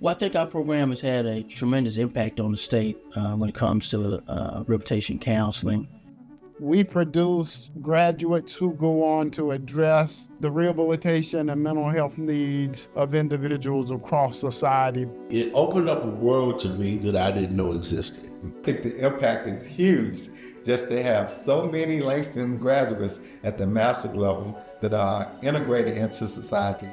Well, I think our program has had a tremendous impact on the state when it comes to rehabilitation counseling. We produce graduates who go on to address the rehabilitation and mental health needs of individuals across society. It opened up a world to me that I didn't know existed. I think the impact is huge just to have so many Langston graduates at the master's level that are integrated into society.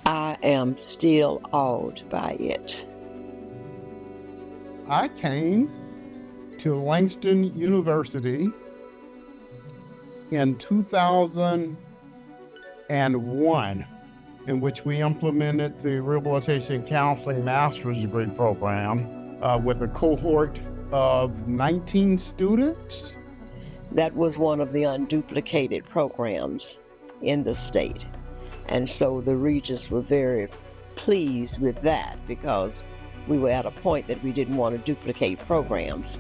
I am still awed by it. I came to Langston University in 2001, in which we implemented the Rehabilitation Counseling Master's Degree Program with a cohort of 19 students. That was one of the unduplicated programs in the state. And so the regents were very pleased with that because we were at a point that we didn't want to duplicate programs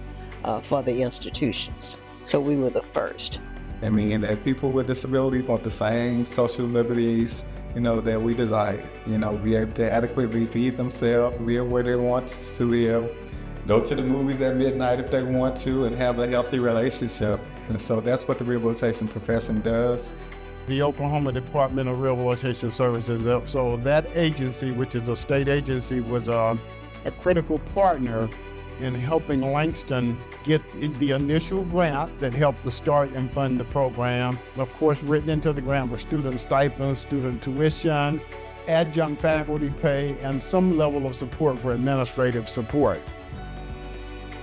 for the institutions. So we were the first. I mean, that people with disabilities want the same social liberties, that we desire. Be able to adequately feed themselves, live where they want to live, go to the movies at midnight if they want to, and have a healthy relationship. And so that's what the rehabilitation profession does. The Oklahoma Department of Rehabilitation Services, so that agency, which is a state agency, was a critical partner in helping Langston get the initial grant that helped to start and fund the program. Of course, written into the grant were student stipends, student tuition, adjunct faculty pay, and some level of support for administrative support.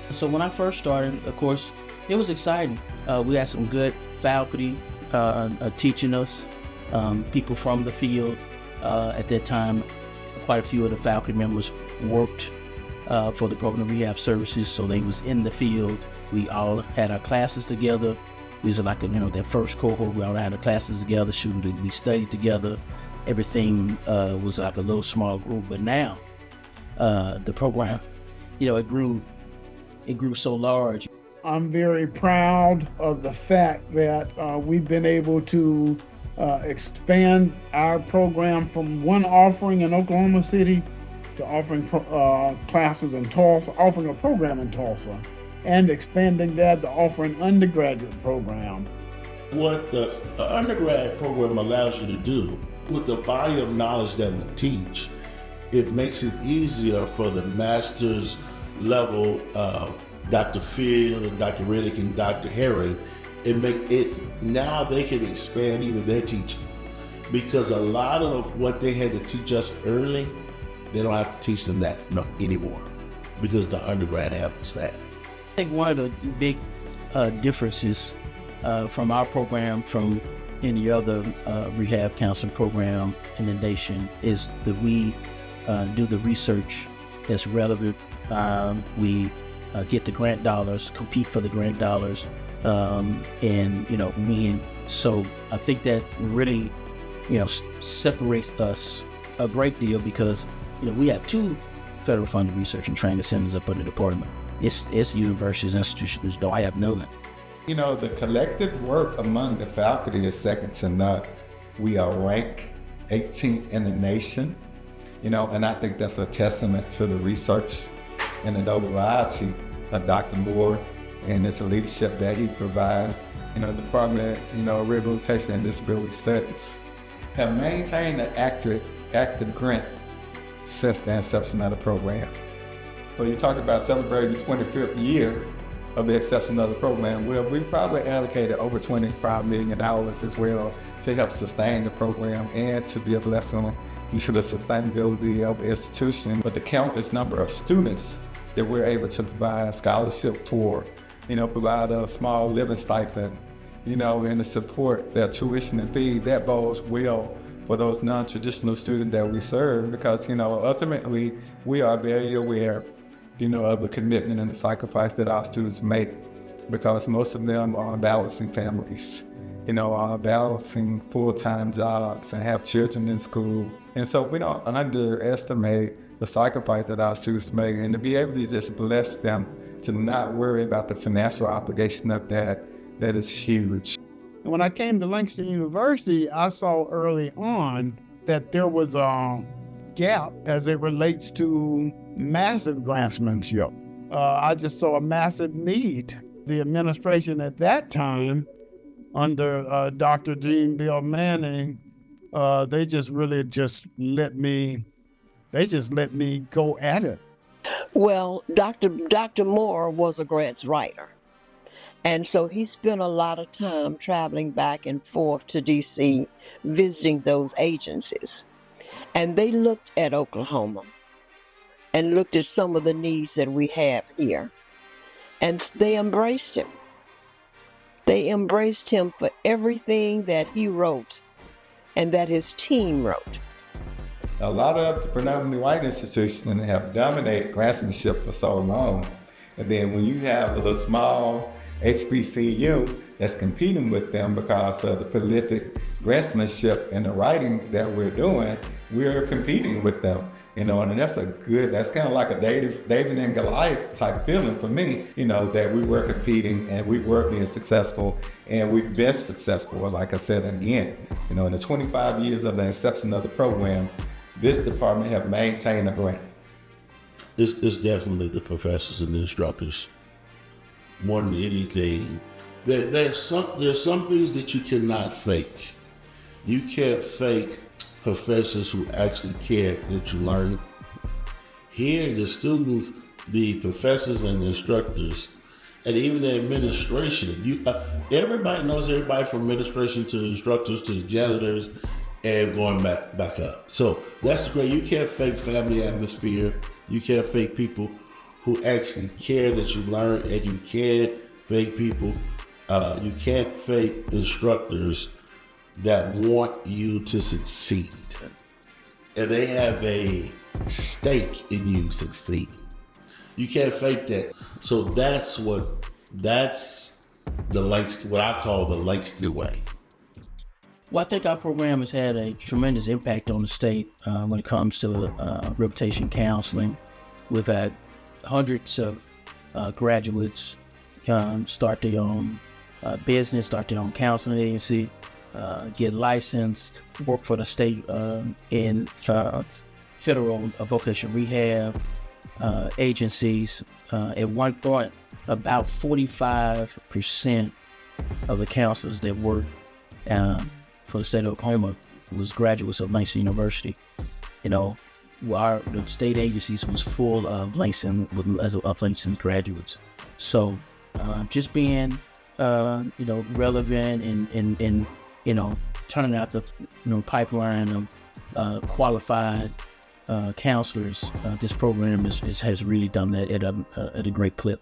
So when I first started, of course, it was exciting. We had some good faculty teaching us, people from the field. At that time, quite a few of the faculty members worked for the program of rehab services, so they was in the field. We all had our classes together. We was like, that first cohort, we all had our classes together, we studied together. Everything was like a little small group, but now the program, it grew so large. I'm very proud of the fact that we've been able to expand our program from one offering in Oklahoma City to offering classes in Tulsa, offering a program in Tulsa, and expanding that to offer an undergraduate program. What the undergrad program allows you to do, with the body of knowledge that we teach, it makes it easier for the master's level Dr. Field and Dr. Riddick and Dr. Harry, now they can expand even their teaching. Because a lot of what they had to teach us early, they don't have to teach them that anymore, because the undergrad happens that. I think one of the big differences from our program from any other rehab counseling program in the nation is that we do the research that's relevant. We get the grant dollars, compete for the grant dollars, and win. So I think that really, separates us a great deal because we have 2 federal funded research and training centers up under the department. It's universities and institutions don't have none. The collective work among the faculty is second to none. We are ranked 18th in the nation, and I think that's a testament to the research and the notoriety of Dr. Moore and his leadership that he provides. The Department of Rehabilitation and Disability Studies have maintained an active grant since the inception of the program. So you talk about celebrating the 25th year of the inception of the program. Well, we probably allocated over $25 million as well to help sustain the program and to be a blessing to the sustainability of the institution. But the countless number of students that we're able to provide scholarship for, provide a small living stipend, and to support their tuition and fee, that bodes well for those non-traditional students that we serve, because, ultimately we are very aware, of the commitment and the sacrifice that our students make, because most of them are balancing families, are balancing full-time jobs and have children in school. And so we don't underestimate the sacrifice that our students make, and to be able to just bless them, to not worry about the financial obligation of that is huge. When I came to Langston University, I saw early on that there was a gap as it relates to massive grantsmanship. I just saw a massive need. The administration at that time, under Dr. Jean Bill Manning, they just let me go at it. Well, Dr. Moore was a grants writer. And so he spent a lot of time traveling back and forth to D.C., visiting those agencies. And they looked at Oklahoma and looked at some of the needs that we have here. And they embraced him. They embraced him for everything that he wrote and that his team wrote. A lot of the predominantly white institutions have dominated grantsmanship for so long. And then when you have a little small HBCU that's competing with them because of the prolific grantsmanship and the writing that we're doing, we're competing with them. And that's kind of like a David and Goliath type feeling for me, that we were competing and we were being successful and we've been successful. Like I said again, in the 25 years of the inception of the program, this department have maintained a grant. It's definitely the professors and the instructors more than anything. There's some things that you cannot fake. You can't fake professors who actually care that you learn. Here, the students, the professors and the instructors, and even the administration, everybody knows everybody from administration to the instructors to the janitors and going back up. So that's great. You can't fake family atmosphere. You can't fake people who actually care that you learn, and you can't fake people. You can't fake instructors that want you to succeed, and they have a stake in you succeeding. You can't fake that. So that's what I call the Langston way. Well, I think our program has had a tremendous impact on the state when it comes to rehabilitation counseling. We've had hundreds of graduates start their own business, start their own counseling agency, get licensed, work for the state in federal vocational rehab agencies. At one point, about 45% of the counselors that worked for the state of Oklahoma was graduates of Langston University. The state agencies was full of Langston graduates. So just being relevant and turning out the pipeline of qualified counselors, this program has really done that at a great clip.